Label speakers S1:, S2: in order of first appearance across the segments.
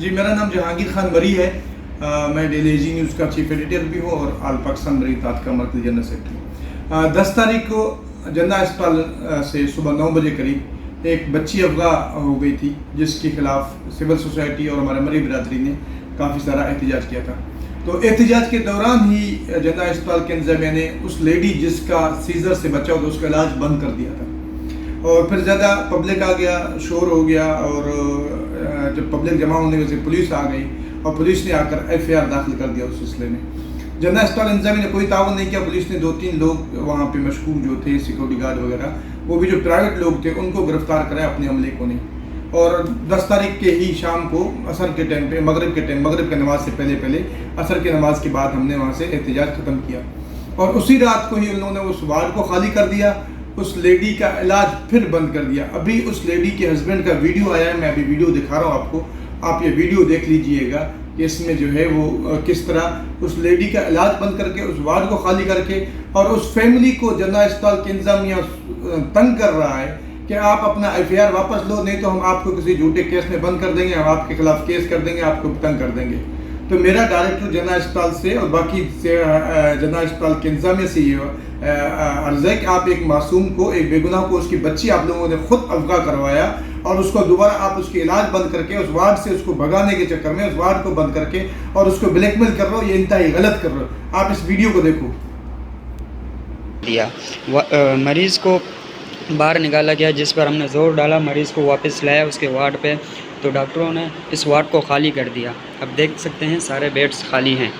S1: جی میرا نام جہانگیر خان مری ہے. میں ڈیلی ایجی نیوز کا چیف ایڈیٹر بھی ہوں اور آل پاکستان مری اتحاد کا مرکزی جنرل سیکرٹری. 10 تاریخ کو جنہ اسپتال سے صبح 9 بجے قریب ایک بچی افغاں ہو گئی تھی، جس کے خلاف سول سوسائٹی اور ہمارے مری برادری نے کافی سارا احتجاج کیا تھا. تو احتجاج کے دوران ہی جنہ اسپتال کے انتظامیہ نے اس لیڈی جس کا سیزر سے بچہ ہوتا اس کا علاج بند کر دیا تھا. اور پھر زیادہ پبلک آ گیا، شور ہو گیا، اور جب پبلک جمع ہونے میں سے پولیس آ گئی اور پولیس نے آ کر FIR داخل کر دیا اس سلسلے میں. جنہ اسپتال انتظامیہ نے کوئی تعاون نہیں کیا. پولیس نے 2-3 لوگ وہاں پہ مشکوک جو تھے، سیکورٹی گارڈ وغیرہ، وہ بھی جو پرائیویٹ لوگ تھے ان کو گرفتار کرایا، اپنے عملے کو نہیں. اور 10 تاریخ کے ہی شام کو عصر کے ٹائم پہ، مغرب کی نماز سے پہلے عصر کی نماز کے بعد ہم نے وہاں سے احتجاج ختم کیا. اور اسی رات کو ہی ان لوگوں نے اس وارڈ کو خالی کر دیا، اس لیڈی کا علاج پھر بند کر دیا. ابھی اس لیڈی کے ہسبینڈ کا ویڈیو آیا ہے، میں ابھی ویڈیو دکھا رہا ہوں آپ کو. آپ یہ ویڈیو دیکھ لیجئے گا کہ اس میں جو ہے وہ کس طرح اس لیڈی کا علاج بند کر کے، اس وارڈ کو خالی کر کے، اور اس فیملی کو جنہ اسپتال کی انتظامیہ تنگ کر رہا ہے کہ آپ اپنا FIR واپس لو، نہیں تو ہم آپ کو کسی جھوٹے کیس میں بند کر دیں گے، ہم آپ کے خلاف کیس کر دیں گے، آپ کو تنگ کر دیں گے. تو میرا ڈائریکٹر جنہ اسپتال سے اور باقی جنہ اسپتال کے انتظامیہ سے یہ عرض ہے کہ آپ ایک معصوم کو، ایک بے گناہ کو، اس کی بچی آپ لوگوں نے خود افغاں کروایا، اور اس کو دوبارہ آپ اس کے علاج بند کر کے اس وارڈ سے اس کو بھگانے کے چکر میں اس وارڈ کو بند کر کے اور اس کو بلیک میل کر رہے ہو. یہ انتہائی غلط کر رہے ہو. آپ اس ویڈیو کو دیکھو.
S2: مریض کو باہر نکالا گیا، جس پر ہم نے زور ڈالا، مریض کو واپس لایا اس کے وارڈ پہ، تو ڈاکٹروں نے اس وارڈ کو خالی کر دیا. اب دیکھ سکتے ہیں سارے بیڈز خالی ہیں.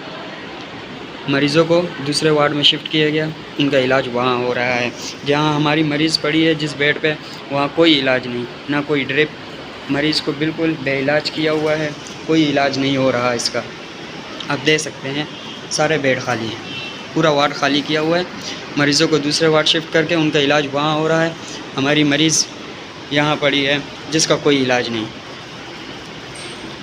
S2: مریضوں کو دوسرے وارڈ میں شفٹ کیا گیا، ان کا علاج وہاں ہو رہا ہے. جہاں ہماری مریض پڑی ہے جس بیڈ پہ، وہاں کوئی علاج نہیں، نہ کوئی ڈرپ. مریض کو بالکل بے علاج کیا ہوا ہے، کوئی علاج نہیں ہو رہا اس کا. اب دیکھ سکتے ہیں سارے بیڈ خالی ہیں، پورا وارڈ خالی کیا ہوا ہے. مریضوں کو دوسرے وارڈ شفٹ کر کے ان کا علاج وہاں ہو رہا ہے. ہماری مریض یہاں پڑی ہے جس کا کوئی علاج نہیں،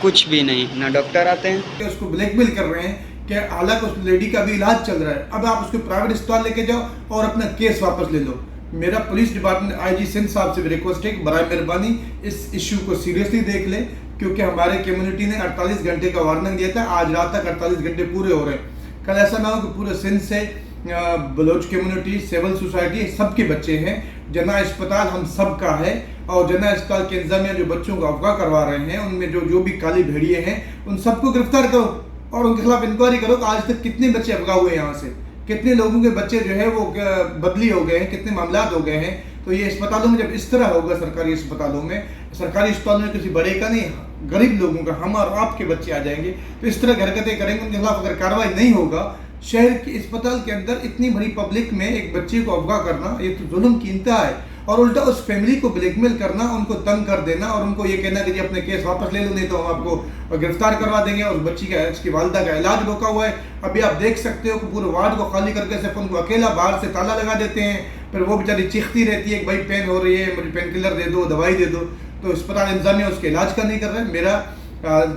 S2: کچھ بھی نہیں، نہ ڈاکٹر آتے ہیں.
S1: اس کو بلیک میل کر رہے ہیں کہ حالانکہ اس لیڈی کا بھی علاج چل رہا ہے. اب آپ اس کو پرائیویٹ اسپتال لے کے جاؤ اور اپنا کیس واپس لے لو. میرا پولیس ڈپارٹمنٹ IG سندھ صاحب سے بھی ریکویسٹ ہے کہ برائے مہربانی اس ایشو کو سیریسلی دیکھ لیں، کیونکہ ہمارے کمیونٹی نے 48 گھنٹے کا وارننگ دیا تھا. آج رات تک 48 گھنٹے پورے ہو رہے ہیں. کل ایسا نہ ہو کہ پورے سندھ سے بلوچ کمیونٹی، سول سوسائٹی، سب کے بچے ہیں. جنہ اسپتال ہم سب کا ہے، اور جنہ اسپتال کے انتظامیہ جو بچوں کو افغاں کروا رہے ہیں، ان میں جو بھی کالی بھیڑیے ہیں، ان سب کو گرفتار کرو اور ان کے خلاف انکوائری کرو کہ آج تک کتنے بچے افغاں ہوئے یہاں سے، کتنے لوگوں کے بچے جو ہے وہ بدلی ہو گئے ہیں، کتنے معاملات ہو گئے ہیں. تو یہ اسپتالوں میں جب اس طرح ہوگا، سرکاری اسپتالوں میں کسی بڑے کا نہیں، غریب لوگوں کا، ہم اور آپ کے بچے آ جائیں گے، تو اس طرح حرکتیں کریں گے. ان کے خلاف اگر کارروائی نہیں ہوگا، شہر کے اسپتال کے اندر اتنی بڑی پبلک میں ایک بچے کو افغاں کرنا، یہ تو ظلم کی انتہا ہے. اور الٹا اس فیملی کو بلیک میل کرنا، ان کو تنگ کر دینا، اور ان کو یہ کہنا کہ جی اپنے کیس واپس لے لو، نہیں تو ہم آپ کو گرفتار کروا دیں گے. اور اس بچی کا، اس کی والدہ کا علاج روکا ہوا ہے. ابھی آپ دیکھ سکتے ہو کہ پورے وارڈ کو خالی کر کے صرف ان کو اکیلا باہر سے تالا لگا دیتے ہیں. پھر وہ بیچاری چیختی رہتی ہے کہ بھائی پین ہو رہی ہے، مجھے پین کلر دے دو، دوائی دے دو. تو اسپتال انتظامیہ اس کے علاج کا نہیں کر رہے. میرا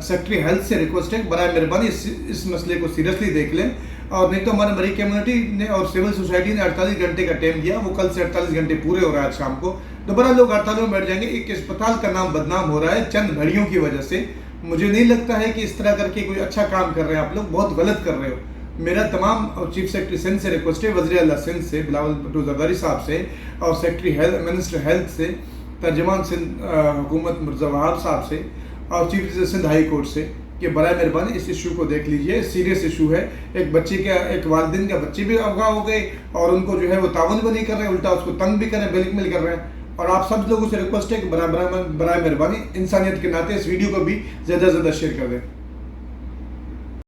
S1: سیکرٹری ہیلتھ سے ریکویسٹ ہے کہ برائے مہربانی اس مسئلے کو سیریسلی دیکھ لیں. اور نہیں تو ہمارے مری کمیونٹی نے اور سول سوسائٹی نے 48 گھنٹے کا ٹائم دیا، وہ کل سے 48 گھنٹے پورے ہو رہا ہے. آج شام کو دوبارہ لوگ ہڑتالوں میں بیٹھ جائیں گے. ایک اسپتال کا نام بدنام ہو رہا ہے چند بھڑیوں کی وجہ سے. مجھے نہیں لگتا ہے کہ اس طرح کر کے کوئی اچھا کام کر رہے ہیں. آپ لوگ بہت غلط کر رہے ہو. میرا تمام چیف سیکرٹری سندھ سے ریکویسٹ ہے، وزیر اعلیٰ سندھ سے بلاول بھٹو زرداری صاحب سے، اور سیکرٹری منسٹر ہیلتھ سے، ترجمان سندھ حکومت مرزا وہاب صاحب سے، اور chief justice Sindh high court سے، کہ برائے مہربانی اس ایشو کو دیکھ لیجئے. سیریس ایشو ہے. ایک بچے کا، ایک والدین کا بچے بھی افغاں ہو گئے، اور ان کو جو ہے وہ تعاون بھی نہیں کر رہے، الٹا اس کو تنگ بھی کر رہے ہیں، بلیک میل کر رہے ہیں. اور آپ سب لوگوں سے ریکویسٹ ہے کہ برائے مہربانی انسانیت کے ناطے اس ویڈیو کو بھی زیادہ سے زیادہ شیئر کر دیں.